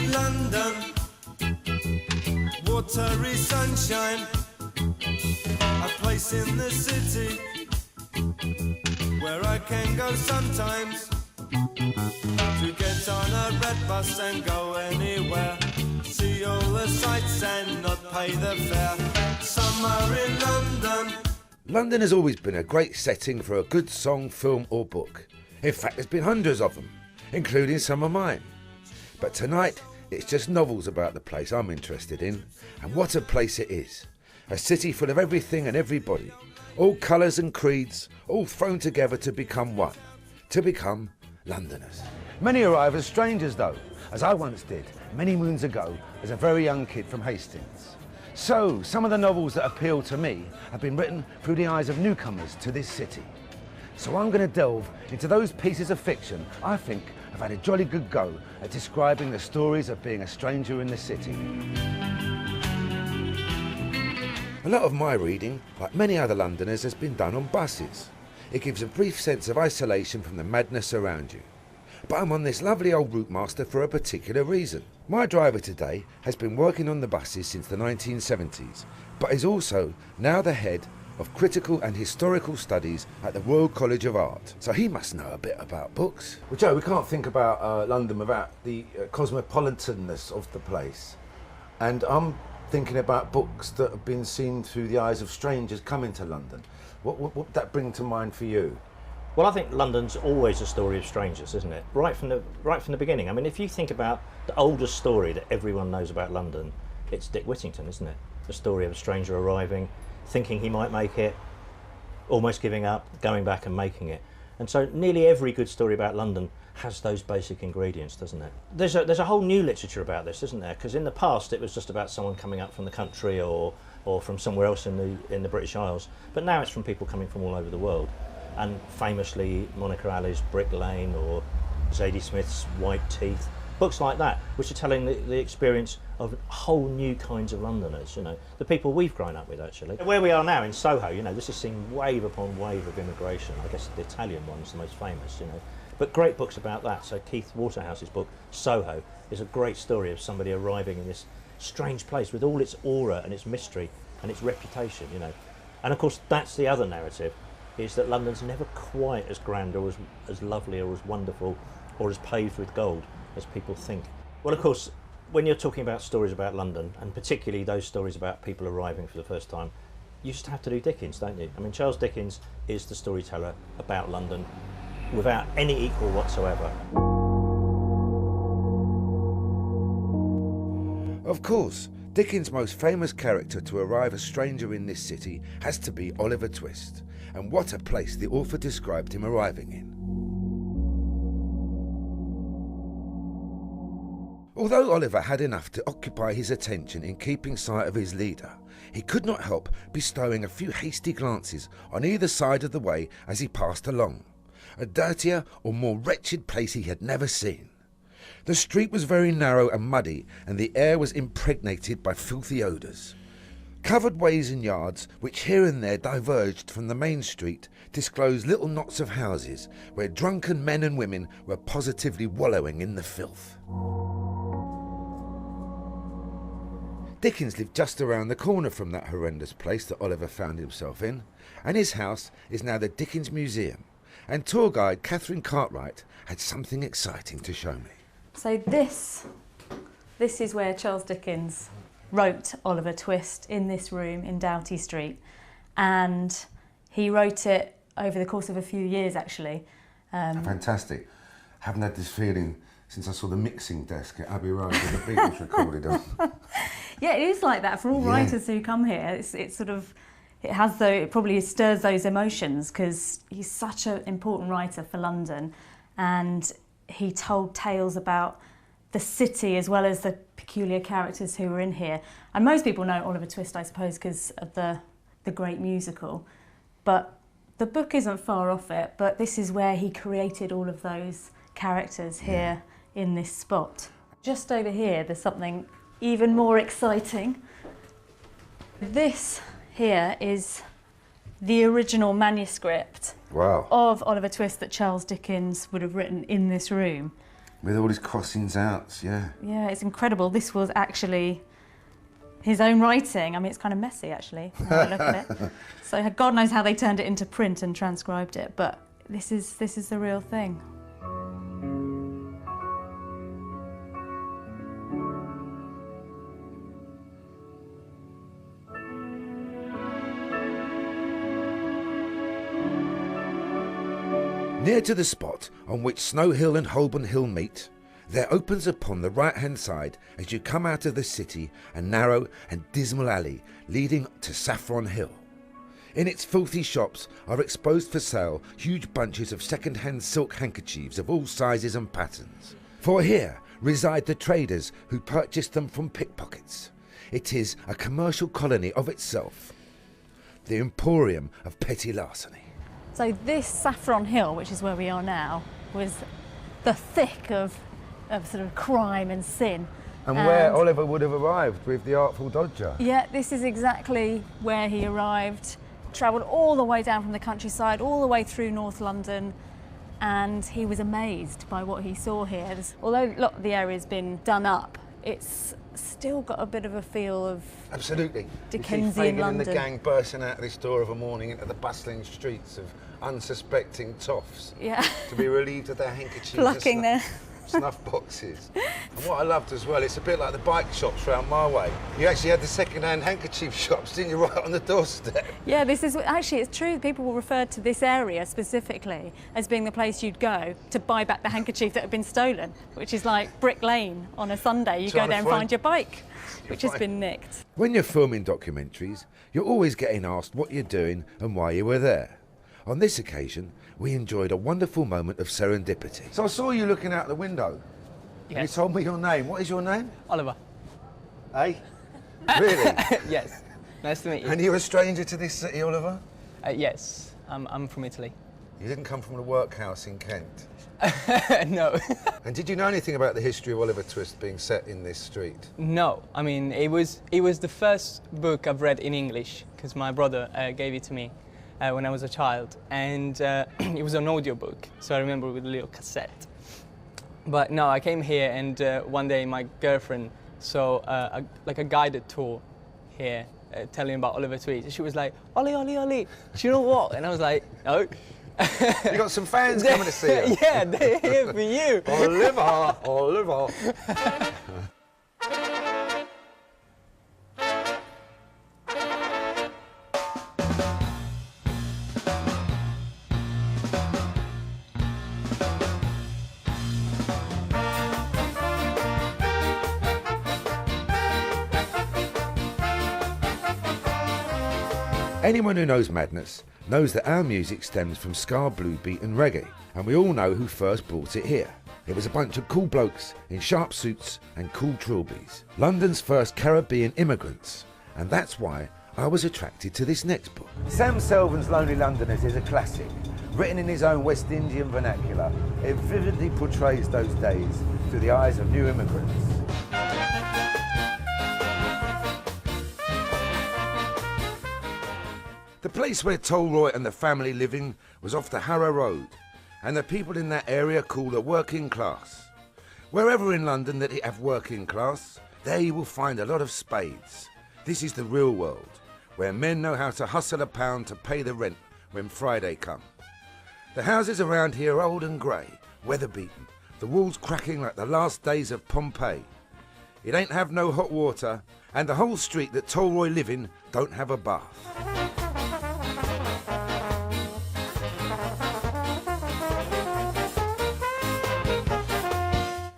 in London, watery sunshine, a place in the city where I can go sometimes to get on a red bus and go anywhere, see all the sights and not pay the fare. Summer in London. London has always been a great setting for a good song, film or book. In fact, there's been hundreds of them, including some of mine. But tonight, it's just novels about the place I'm interested in. And what a place it is. A city full of everything and everybody. All colours and creeds, all thrown together to become one. To become Londoners. Many arrive as strangers though, as I once did many moons ago as a very young kid from Hastings. So, some of the novels that appeal to me have been written through the eyes of newcomers to this city. So I'm going to delve into those pieces of fiction I think have had a jolly good go at describing the stories of being a stranger in the city. A lot of my reading, like many other Londoners, has been done on buses. It gives a brief sense of isolation from the madness around you. But I'm on this lovely old route master for a particular reason. My driver today has been working on the buses since the 1970s, but is also now the head of critical and historical studies at the Royal College of Art. So he must know a bit about books. Well, Joe, we can't think about London without the cosmopolitanness of the place. And I'm thinking about books that have been seen through the eyes of strangers coming to London. What would that bring to mind for you? Well, I think London's always a story of strangers, isn't it? Right from the beginning. I mean, if you think about the oldest story that everyone knows about London, it's Dick Whittington, isn't it? The story of a stranger arriving, thinking he might make it, almost giving up, going back and making it. And so nearly every good story about London has those basic ingredients, doesn't it? There's a whole new literature about this, isn't there? Because in the past it was just about someone coming up from the country or from somewhere else in the British Isles, but now it's from people coming from all over the world. And famously Monica Alley's Brick Lane or Zadie Smith's White Teeth, books like that, which are telling the experience of whole new kinds of Londoners, you know, the people we've grown up with actually. Where we are now in Soho, you know, this is seeing wave upon wave of immigration. I guess the Italian one's the most famous, you know, but great books about that. So Keith Waterhouse's book, Soho, is a great story of somebody arriving in this strange place with all its aura and its mystery and its reputation, you know. And of course, that's the other narrative, is that London's never quite as grand or as lovely or as wonderful or as paved with gold as people think. Well, of course, when you're talking about stories about London, and particularly those stories about people arriving for the first time, you just have to do Dickens, don't you? I mean, Charles Dickens is the storyteller about London without any equal whatsoever. Of course, Dickens' most famous character to arrive a stranger in this city has to be Oliver Twist. And what a place the author described him arriving in. Although Oliver had enough to occupy his attention in keeping sight of his leader, he could not help bestowing a few hasty glances on either side of the way as he passed along. A dirtier or more wretched place he had never seen. The street was very narrow and muddy, and the air was impregnated by filthy odours. Covered ways and yards, which here and there diverged from the main street, disclosed little knots of houses where drunken men and women were positively wallowing in the filth. Dickens lived just around the corner from that horrendous place that Oliver found himself in, and his house is now the Dickens Museum, and tour guide Catherine Cartwright had something exciting to show me. So this is where Charles Dickens wrote Oliver Twist, in this room in Doughty Street, and he wrote it over the course of a few years actually. Fantastic. Haven't had this feeling since I saw the mixing desk at Abbey Road with the Beatles recorded on. Yeah, it is like that for all writers who come here. It probably stirs those emotions because he's such an important writer for London, and he told tales about the city as well as the peculiar characters who were in here. And most people know Oliver Twist, I suppose, because of the great musical. But the book isn't far off it, but this is where he created all of those characters here in this spot. Just over here, there's something even more exciting. This here is the original manuscript Wow. of Oliver Twist that Charles Dickens would have written in this room. With all his crossings out, yeah. Yeah, it's incredible. This was actually his own writing. I mean, it's kind of messy, actually, now I look at it. So God knows how they turned it into print and transcribed it, but this is the real thing. Near to the spot on which Snow Hill and Holborn Hill meet, there opens upon the right-hand side as you come out of the city a narrow and dismal alley leading to Saffron Hill. In its filthy shops are exposed for sale huge bunches of second-hand silk handkerchiefs of all sizes and patterns. For here reside the traders who purchased them from pickpockets. It is a commercial colony of itself, the emporium of petty larceny. So this Saffron Hill, which is where we are now, was the thick of sort of crime and sin. And where Oliver would have arrived with the Artful Dodger. Yeah, this is exactly where he arrived. Travelled all the way down from the countryside, all the way through North London, and he was amazed by what he saw here. Although a lot of the area's been done up, it's still got a bit of a feel of Absolutely. Dickensian you see Fagin London. and the gang bursting out of this door of a morning into the bustling streets of unsuspecting toffs to be relieved of their handkerchiefs plucking their snuff boxes. And what I loved as well, it's a bit like the bike shops round my way. You actually had the second-hand handkerchief shops, didn't you, right on the doorstep? Yeah, this is actually, it's true. People will refer to this area specifically as being the place you'd go to buy back the handkerchief that had been stolen, which is like Brick Lane on a Sunday. You go there and find your bike, which has been nicked. When you're filming documentaries, you're always getting asked what you're doing and why you were there. On this occasion, we enjoyed a wonderful moment of serendipity. So I saw you looking out the window. Yes. You told me your name. What is your name? Oliver. Eh? Really? Yes. Nice to meet you. And you're a stranger to this city, Oliver? Yes. I'm from Italy. You didn't come from the workhouse in Kent. No. And did you know anything about the history of Oliver Twist being set in this street? No. I mean, it was the first book I've read in English because my brother gave it to me when I was a child, and it was an audiobook, so I remember with a little cassette. But no, I came here, and one day my girlfriend saw like a guided tour here, telling about Oliver Twist. And she was like, "Ollie, Ollie, Ollie, do you know what?" And I was like, "No." You got some fans coming to see you. Yeah, they're here for you. Oliver, Oliver. Anyone who knows Madness knows that our music stems from ska, blue beat and reggae, and we all know who first brought it here. It was a bunch of cool blokes in sharp suits and cool trilbies, London's first Caribbean immigrants, and that's why I was attracted to this next book. Sam Selvon's Lonely Londoners is a classic. Written in his own West Indian vernacular, it vividly portrays those days through the eyes of new immigrants. The place where Tolroy and the family living was off the Harrow Road, and the people in that area called a working class. Wherever in London that you have working class, there you will find a lot of spades. This is the real world, where men know how to hustle a pound to pay the rent when Friday come. The houses around here are old and grey, weather-beaten, the walls cracking like the last days of Pompeii. It ain't have no hot water, and the whole street that Tolroy live in don't have a bath.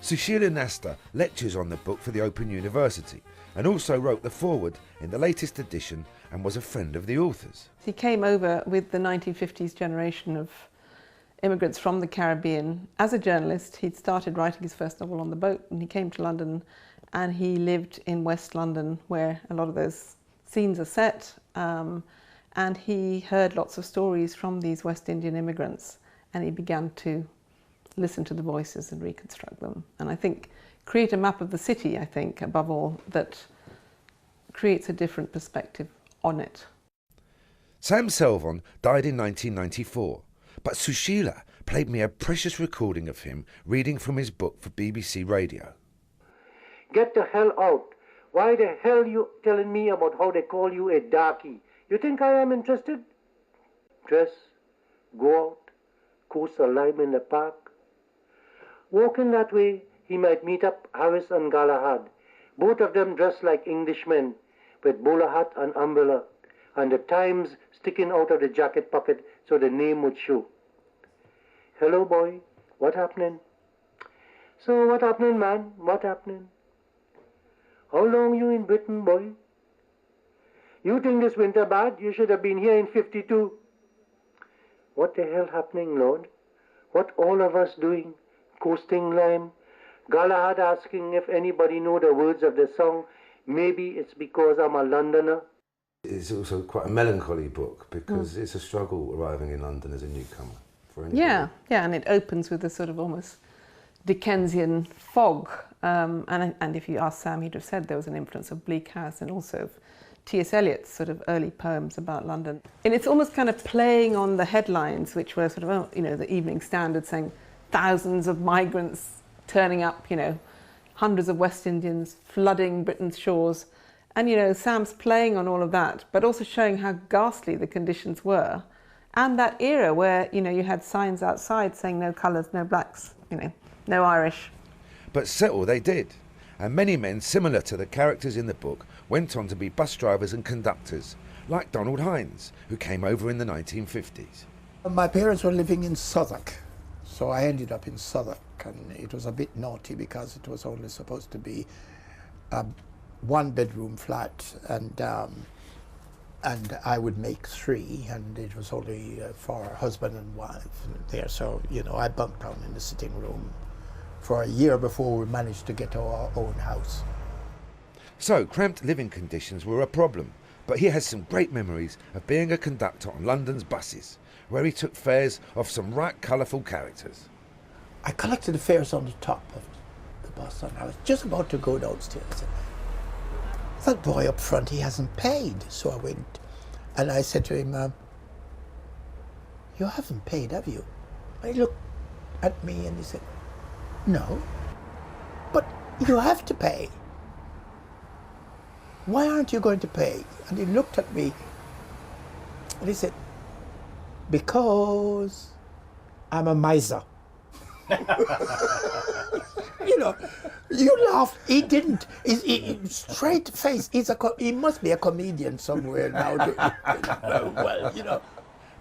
Sushila Nasta lectures on the book for the Open University and also wrote the foreword in the latest edition and was a friend of the authors. He came over with the 1950s generation of immigrants from the Caribbean. As a journalist, he'd started writing his first novel on the boat, and he came to London, and he lived in West London where a lot of those scenes are set, and he heard lots of stories from these West Indian immigrants, and he began to listen to the voices and reconstruct them. And I think create a map of the city, I think, above all, that creates a different perspective on it. Sam Selvon died in 1994, but Sushila played me a precious recording of him reading from his book for BBC Radio. Get the hell out. Why the hell you telling me about how they call you a darky? You think I am interested? Dress, go out, coast a lime in the park. Walking that way, he might meet up Harris and Galahad, both of them dressed like Englishmen, with bowler hat and umbrella, and the Times sticking out of the jacket pocket so the name would show. Hello, boy. What happening? So, what happening, man? What happening? How long you in Britain, boy? You think this winter bad? You should have been here in 52. What the hell happening, Lord? What all of us doing? Coasting lime? Galahad asking if anybody know the words of the song. Maybe it's because I'm a Londoner. It's also quite a melancholy book because it's a struggle arriving in London as a newcomer for anybody. Yeah, and it opens with a sort of almost Dickensian fog. And if you ask Sam, he'd have said there was an influence of Bleak House and also of T.S. Eliot's sort of early poems about London. And it's almost kind of playing on the headlines, which were sort of, the Evening Standard saying thousands of migrants turning up, hundreds of West Indians flooding Britain's shores. And, Sam's playing on all of that, but also showing how ghastly the conditions were. And that era where, you had signs outside saying no colours, no blacks, no Irish. But settle they did, and many men similar to the characters in the book went on to be bus drivers and conductors, like Donald Hines, who came over in the 1950s. My parents were living in Southwark, so I ended up in Southwark, and it was a bit naughty because it was only supposed to be a one-bedroom flat, and I would make 3, and it was only for husband and wife there. So, I bunked down in the sitting room for a year before we managed to get our own house. So, cramped living conditions were a problem, but he has some great memories of being a conductor on London's buses, where he took fares off some right colourful characters. I collected the fares on the top of the bus, and I was just about to go downstairs. That boy up front, he hasn't paid. So I went, and I said to him, you haven't paid, have you? And he looked at me and he said, no, but you have to pay. Why aren't you going to pay? And he looked at me and he said, because I'm a miser. You laugh. He didn't. He straight face. He must be a comedian somewhere now. Well.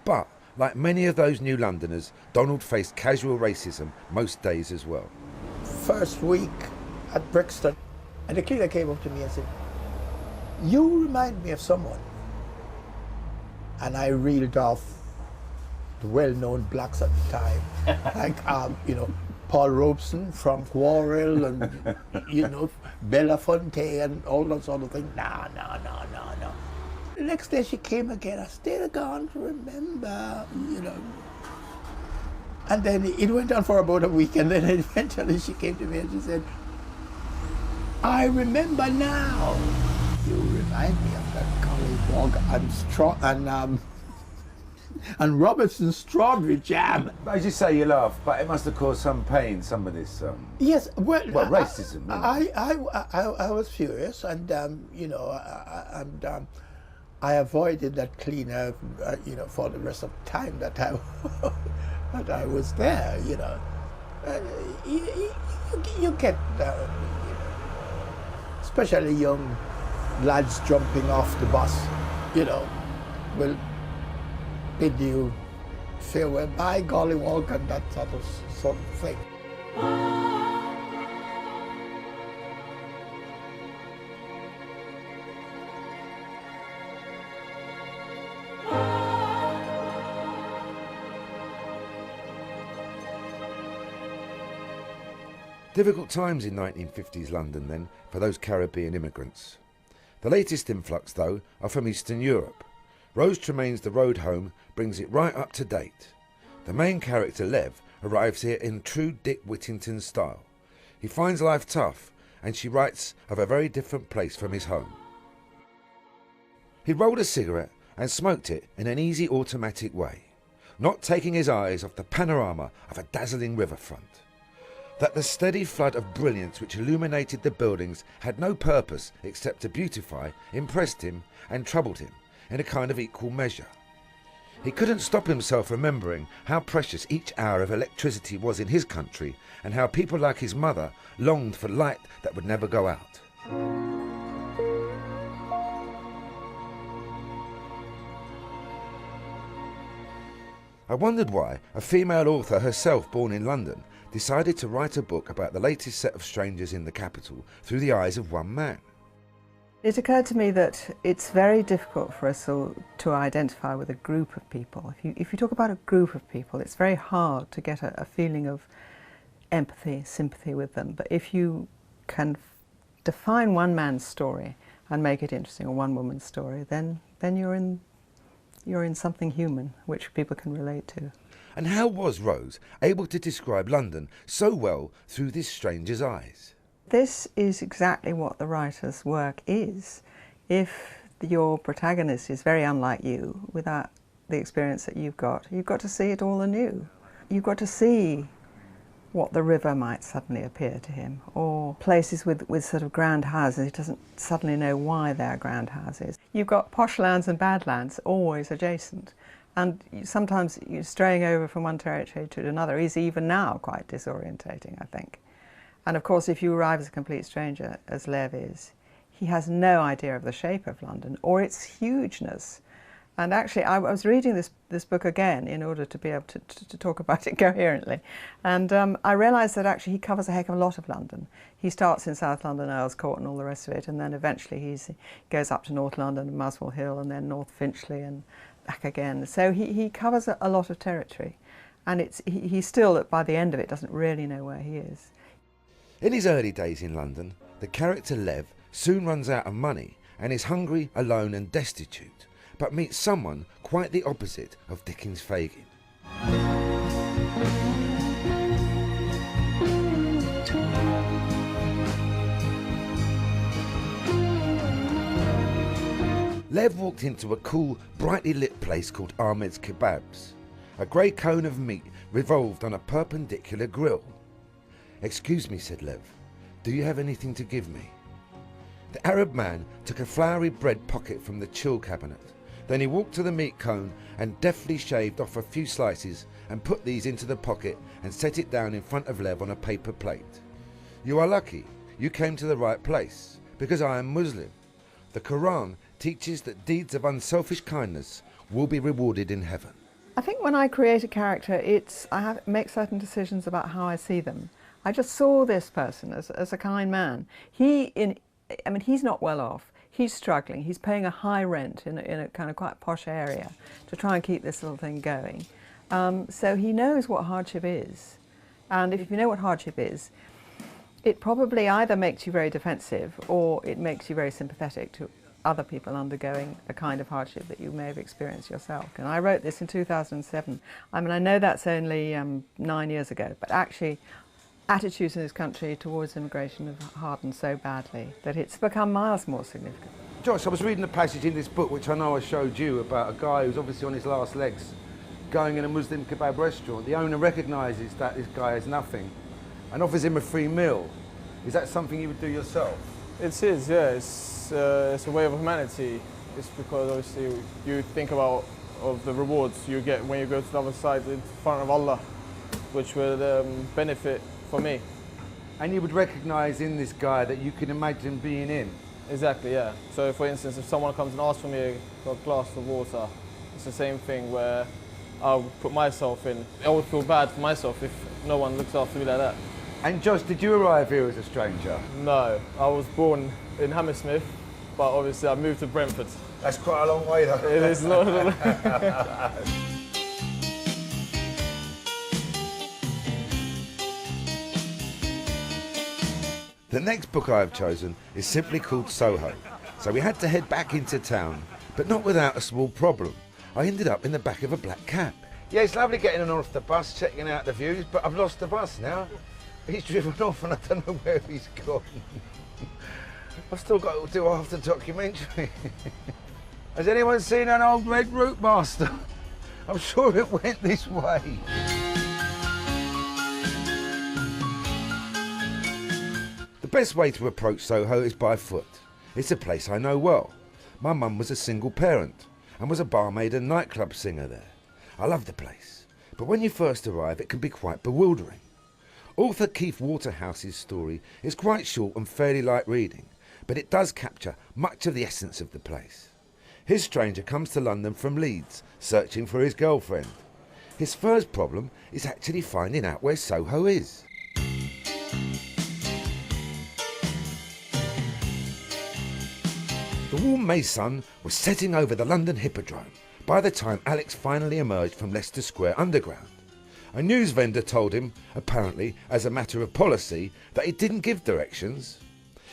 But, like many of those new Londoners, Donald faced casual racism most days as well. First week at Brixton, and the cleaner came up to me and said, you remind me of someone. And I reeled off the well-known blacks at the time, like, Paul Robeson from Quarrel and, Belafonte and all that sort of thing. No. The next day she came again. I still can't remember, And then it went on for about a week, and then eventually she came to me and she said, I remember now. You remind me of that Collywog and Robertson's strawberry jam. As you say, you laugh, but it must have caused some pain, some of this. Yes, well, racism. I was furious, and I avoided that cleaner, for the rest of the time that I was there. You get, especially young lads jumping off the bus, will bid you farewell, by golly walk, and that sort of thing. Difficult times in 1950s London then for those Caribbean immigrants. The latest influx, though, are from Eastern Europe. Rose Tremaine's The Road Home brings it right up to date. The main character, Lev, arrives here in true Dick Whittington style. He finds life tough, and she writes of a very different place from his home. He rolled a cigarette and smoked it in an easy automatic way. not taking his eyes off the panorama of a dazzling riverfront. That the steady flood of brilliance which illuminated the buildings had no purpose except to beautify impressed him and troubled him in a kind of equal measure. He couldn't stop himself remembering how precious each hour of electricity was in his country and how people like his mother longed for light that would never go out. I wondered why a female author herself born in London decided to write a book about the latest set of strangers in the capital through the eyes of one man. It occurred to me that it's very difficult for us all to identify with a group of people. If you talk about a group of people, it's very hard to get a feeling of empathy, sympathy with them. But if you can define one man's story and make it interesting, or one woman's story, then you're in something human, which people can relate to. And how was Rose able to describe London so well through this stranger's eyes? This is exactly what the writer's work is. If your protagonist is very unlike you, without the experience that you've got to see it all anew. You've got to see what the river might suddenly appear to him, or places with sort of grand houses. He doesn't suddenly know why they're grand houses. You've got posh lands and bad lands always adjacent, and sometimes straying over from one territory to another is even now quite disorientating, I think. And of course, if you arrive as a complete stranger, as Lev is, he has no idea of the shape of London or its hugeness. And actually, I was reading this book again in order to be able to talk about it coherently. And I realised that actually he covers a heck of a lot of London. He starts in South London, Earl's Court and all the rest of it, and then eventually he goes up to North London and Muswell Hill, and then North Finchley and back again. So he covers a lot of territory. And he still, by the end of it, doesn't really know where he is. In his early days in London, the character Lev soon runs out of money and is hungry, alone and destitute, but meets someone quite the opposite of Dickens' Fagin. Lev walked into a cool, brightly lit place called Ahmed's Kebabs. A grey cone of meat revolved on a perpendicular grill. "Excuse me," said Lev, "do you have anything to give me?" The Arab man took a floury bread pocket from the chill cabinet. Then he walked to the meat cone and deftly shaved off a few slices and put these into the pocket and set it down in front of Lev on a paper plate. "You are lucky. You came to the right place, because I am Muslim. The Quran teaches that deeds of unselfish kindness will be rewarded in heaven." I think when I create a character, I make certain decisions about how I see them. I just saw this person as a kind man. He's not well off. He's struggling. He's paying a high rent in a kind of quite posh area to try and keep this little thing going. So he knows what hardship is. And if you know what hardship is, it probably either makes you very defensive or it makes you very sympathetic to other people undergoing a kind of hardship that you may have experienced yourself. And I wrote this in 2007. I mean, I know that's only 9 years ago, but actually attitudes in this country towards immigration have hardened so badly that it's become miles more significant. Josh, I was reading a passage in this book, which I know I showed you, about a guy who's obviously on his last legs, going in a Muslim kebab restaurant. The owner recognises that this guy has nothing and offers him a free meal. Is that something you would do yourself? It is, yeah. It's a way of humanity. It's because obviously you think about the rewards you get when you go to the other side in front of Allah, which will benefit for me. And you would recognise in this guy that you can imagine being in? Exactly, yeah. So for instance, if someone comes and asks for me for a glass of water, it's the same thing where I'll put myself in. I would feel bad for myself if no one looks after me like that. And Josh, did you arrive here as a stranger? No, I was born in Hammersmith, but obviously I moved to Brentford. That's quite a long way though. It is not. The next book I've chosen is simply called Soho, so we had to head back into town, but not without a small problem. I ended up in the back of a black cab. Yeah, it's lovely getting on off the bus, checking out the views, but I've lost the bus now. He's driven off and I don't know where he's gone. I've still got to do half the documentary. Has anyone seen an old red route master? I'm sure it went this way. The best way to approach Soho is by foot. It's a place I know well. My mum was a single parent and was a barmaid and nightclub singer there. I love the place, but when you first arrive it can be quite bewildering. Author Keith Waterhouse's story is quite short and fairly light reading, but it does capture much of the essence of the place. His stranger comes to London from Leeds, searching for his girlfriend. His first problem is actually finding out where Soho is. The warm May sun was setting over the London Hippodrome by the time Alex finally emerged from Leicester Square Underground. A news vendor told him, apparently as a matter of policy, that he didn't give directions.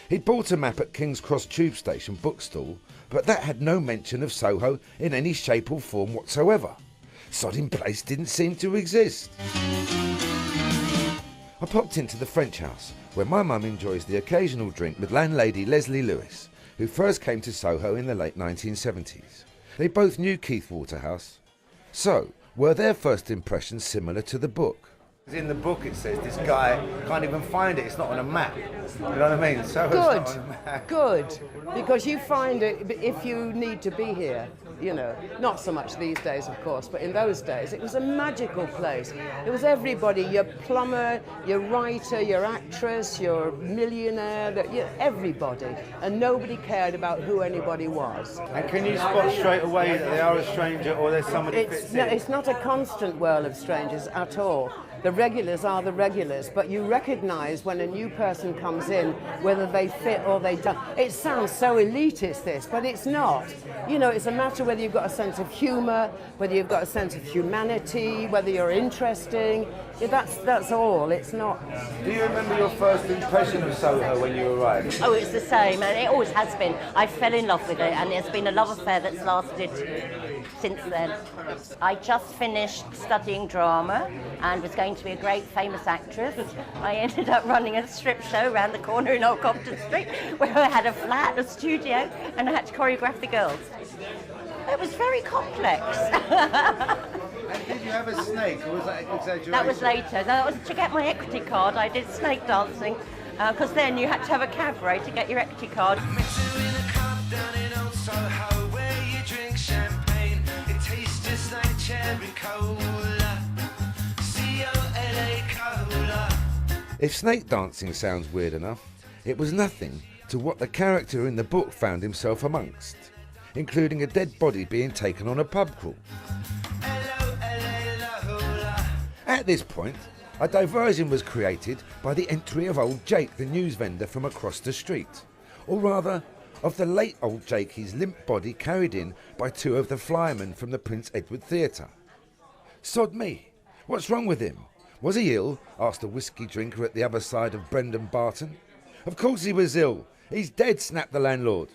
He'd bought a map at King's Cross Tube Station bookstall, but that had no mention of Soho in any shape or form whatsoever. Sodding place didn't seem to exist. I popped into the French house, where my mum enjoys the occasional drink with landlady Leslie Lewis, who first came to Soho in the late 1970s. They both knew Keith Waterhouse. So, were their first impressions similar to the book? In the book it says this guy can't even find it, it's not on a map. You know what I mean? Soho's not on a map. Good, because you find it if you need to be here, you know, not so much these days of course, but in those days it was a magical place. It was everybody, your plumber, your writer, your actress, your millionaire, everybody, and nobody cared about who anybody was. And can you spot straight away that they are a stranger or there's somebody who fits in? It's not a constant world of strangers at all. The regulars are the regulars, but you recognise when a new person comes in, whether they fit or they don't. It sounds so elitist, this, but it's not. You know, it's a matter whether you've got a sense of humour, whether you've got a sense of humanity, whether you're interesting. That's all. It's not. Do you remember your first impression of Soho when you arrived? Oh, it's the same, and it always has been. I fell in love with it, and it's been a love affair that's lasted since then. I just finished studying drama and was going to be a great famous actress. I ended up running a strip show around the corner in Old Compton Street, where I had a flat, a studio, and I had to choreograph the girls. It was very complex. And did you have a snake, or was that an exaggeration? That was later. That was to get my equity card. I did snake dancing, because then you had to have a cabaret to get your equity card. If snake dancing sounds weird enough, it was nothing to what the character in the book found himself amongst, including a dead body being taken on a pub crawl. At this point, a diversion was created by the entry of old Jake, the news vendor from across the street, or rather, of the late old Jakey's limp body carried in by two of the flymen from the Prince Edward Theatre. Sod me, what's wrong with him? Was he ill? Asked a whiskey drinker at the other side of Brendan Barton. Of course he was ill. He's dead, snapped the landlord.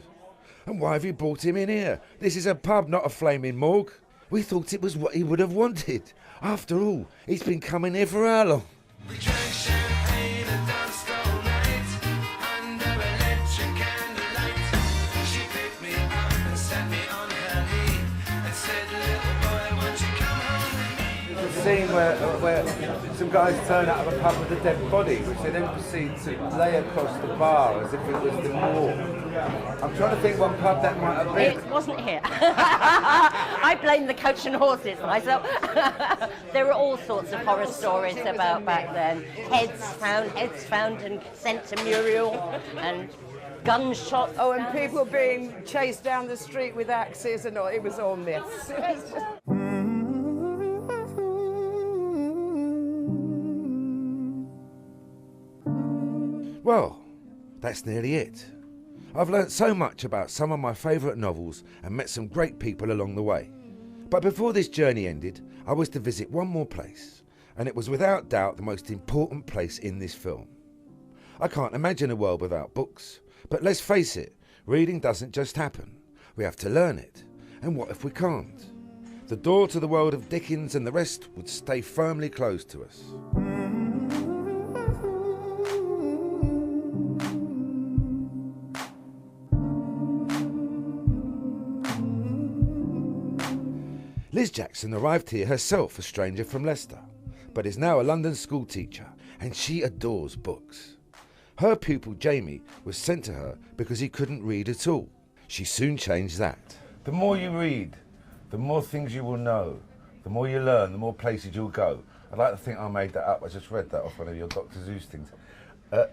And why have you brought him in here? This is a pub, not a flaming morgue. We thought it was what he would have wanted. After all, he's been coming here for how long? We drank champagne and danced all night under electric candlelight. She picked me up and sat me on her knee and said, "Little boy, won't you come home with me?" There's a scene where some guys turn out of a pub with a dead body, which they then proceed to lay across the bar as if it was the wall. I'm trying to think what pub that might have been. It wasn't here. I blame the Coach and Horses myself. There were all sorts of horror stories about back then. Heads found and sent to Muriel, and gunshots. Oh, and people being chased down the street with axes and all. It was all myths. Well, that's nearly it. I've learnt so much about some of my favourite novels and met some great people along the way. But before this journey ended, I was to visit one more place, and it was without doubt the most important place in this film. I can't imagine a world without books, but let's face it, reading doesn't just happen. We have to learn it, and what if we can't? The door to the world of Dickens and the rest would stay firmly closed to us. Liz Jackson arrived here herself, a stranger from Leicester, but is now a London school teacher, and she adores books. Her pupil Jamie was sent to her because he couldn't read at all. She soon changed that. The more you read, the more things you will know. The more you learn, the more places you'll go. I'd like to think I made that up. I just read that off one of your Dr. Seuss things.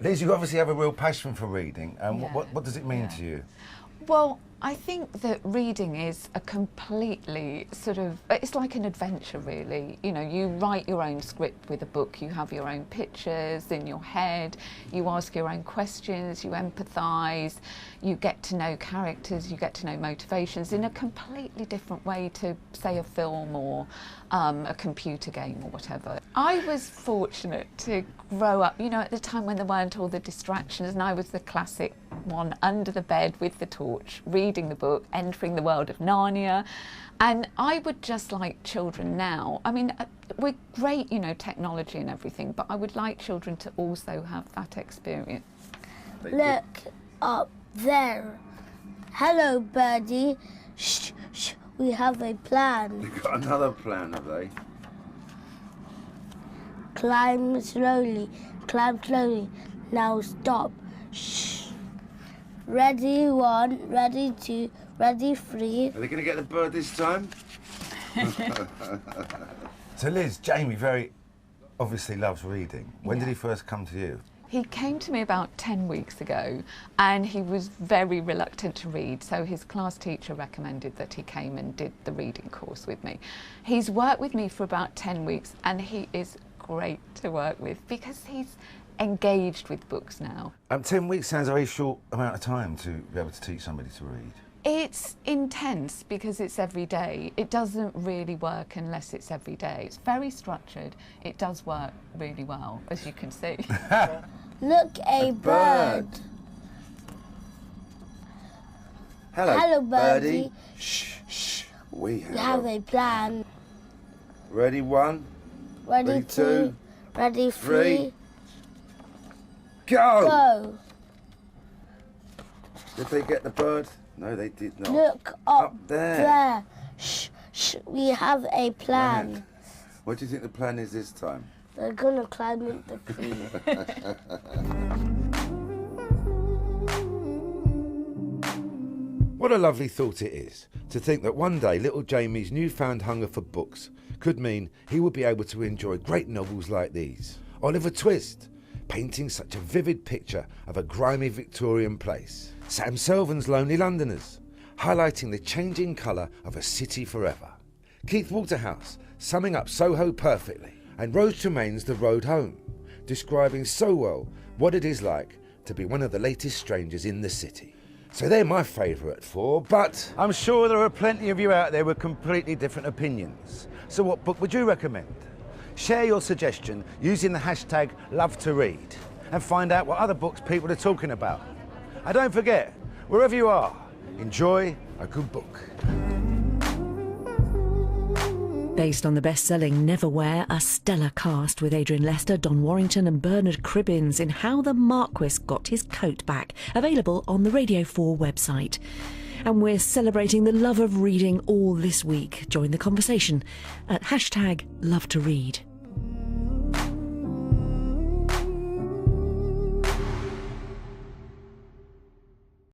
Liz, you obviously have a real passion for reading. What does it mean to you? Well, I think that reading is a completely it's like an adventure really. You know, you write your own script with a book, you have your own pictures in your head, you ask your own questions, you empathise, you get to know characters, you get to know motivations in a completely different way to, say, a film or a computer game or whatever. I was fortunate to grow up, you know, at the time when there weren't all the distractions, and I was the classic one under the bed with the torch, reading the book, entering the world of Narnia. And I would just like children now, I mean, we're great, you know, technology and everything, but I would like children to also have that experience. Look up there. Hello, birdie. Shh, shh, we have a plan. You've got another plan, have they? Climb slowly, now stop. Shh. Ready 1, ready 2, ready 3. Are they going to get the bird this time? So Liz, Jamie very obviously loves reading. When did he first come to you? He came to me about 10 weeks ago and he was very reluctant to read, so his class teacher recommended that he came and did the reading course with me. He's worked with me for about 10 weeks and he is great to work with because he's engaged with books now. 10 weeks sounds a very short amount of time to be able to teach somebody to read. It's intense because it's every day. It doesn't really work unless it's every day. It's very structured. It does work really well, as you can see. Look, a bird. Hello, birdie. Shh, shh. We have a plan. Ready 1, Ready 2, ready 3. Go! Did they get the bird? No, they did not. Look up there. Shh, shh, we have a plan. Right. What do you think the plan is this time? They're gonna climb in the tree. What a lovely thought it is to think that one day little Jamie's newfound hunger for books could mean he would be able to enjoy great novels like these. Oliver Twist, painting such a vivid picture of a grimy Victorian place. Sam Selvon's Lonely Londoners, highlighting the changing colour of a city forever. Keith Waterhouse, summing up Soho perfectly. And Rose Tremaine's The Road Home, describing so well what it is like to be one of the latest strangers in the city. So they're my favourite 4, but I'm sure there are plenty of you out there with completely different opinions. So what book would you recommend? Share your suggestion using the hashtag #LoveToRead and find out what other books people are talking about. And don't forget, wherever you are, enjoy a good book. Based on the best-selling Neverwhere, a stellar cast with Adrian Lester, Don Warrington and Bernard Cribbins in How the Marquis Got His Coat Back, available on the Radio 4 website. And we're celebrating the love of reading all this week. Join the conversation at #LoveToRead.